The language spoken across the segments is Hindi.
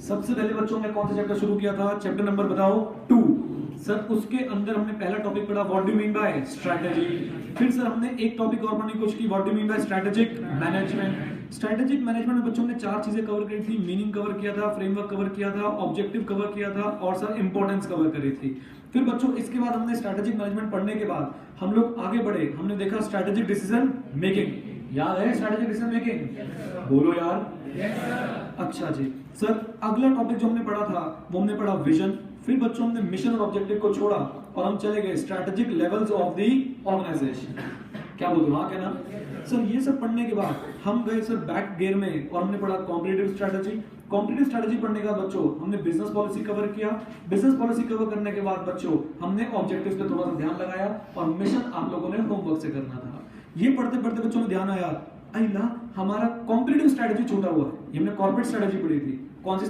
सबसे पहले बच्चों ने कौन सा चैप्टर शुरू किया था? चैप्टर नंबर बताओ 2। सर उसके अंदर हमने पहला टॉपिक पढ़ा what do you mean by strategy. फिर सर हमने एक टॉपिक और पढ़ने की कोशिश की, what do you mean by strategic management. Strategic management में बच्चों ने 4 चीजें कवर करी थी, मीनिंग कवर किया था, फ्रेमवर्क कवर किया था, ऑब्जेक्टिव कवर किया था और सर इंपॉर्टेंस कवर करी थी। फिर बच्चों इसके बाद हमने स्ट्रेटेजिक मैनेजमेंट पढ़ने के बाद हम लोग आगे बढ़े, हमने देखा स्ट्रेटेजिक डिसीजन मेकिंग। याद है स्ट्रेटेजिक डिसीजन मेकिंग? बोलो यार। अच्छा जी सर, अगला टॉपिक जो हमने पढ़ा था वो हमने पढ़ा विजन। फिर बच्चों हमने मिशन और ऑब्जेक्टिव को छोड़ा और हम चले गए strategic levels of the organization. क्या बोलते हो? हाँ क्या ना सर? ये सब पढ़ने के बाद हम गए सर बैक गियर में और हमने पढ़ा कॉम्पिटिटिव स्ट्रेटेजी। कॉम्पिटिटिव स्ट्रेटेजी पढ़ने के बाद बच्चों हमने बिजनेस पॉलिसी कवर किया। बिजनेस पॉलिसी कवर करने के बाद बच्चों हमने ऑब्जेक्टिव्स पे थोड़ा सा ध्यान लगाया और मिशन आप लोगों ने होमवर्क से करना था। ये पढ़ते पढ़ते बच्चों में ध्यान आया, अल्लाह हमारा कॉम्पिटिटिव स्ट्रेटेजी छूटा हुआ है। ये हमने कॉर्पोरेट स्ट्रेटेजी पढ़ी थी। कौन सी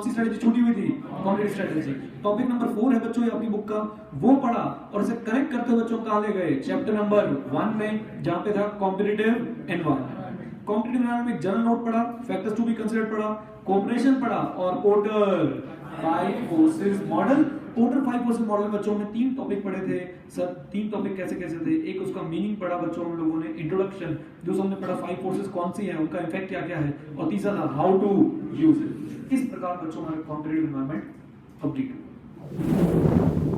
स्ट्रेटेजी छूटी हुई थी? Competitive strategy. टॉपिक नंबर 4 है बच्चों ये आपकी बुक का, वो पढ़ा और इसे कनेक्ट करते हुए बच्चों कहां ले गए? चैप्टर नंबर 1 में, जहां पे था कॉम्पिटिटिव एनवायरनमेंट। कॉम्पिटिटिव एनवायरनमेंट में जनरल नोट पढ़ा, फैक्टर्स टू बी कंसीडर्ड पढ़ा, कोऑपरेशन पढ़ा और porter 5 forces model. Porter 5 forces model बच्चों में 3 टॉपिक पढ़े थे सर। 3 टॉपिक कैसे कैसे थे? एक उसका मीनिंग पढ़ा बच्चों हम लोगों ने, इंट्रोडक्शन। दूसरा हमने पढ़ा 5 फोर्सेस कौन सी हैं, उनका इफेक्ट क्या क्या है, और तीसरा था हाउ टू यूज इट। इस प्रकार बच्चों हमारे कॉम्पिटिटिव एनवायरनमेंट कंप्लीट हुआ।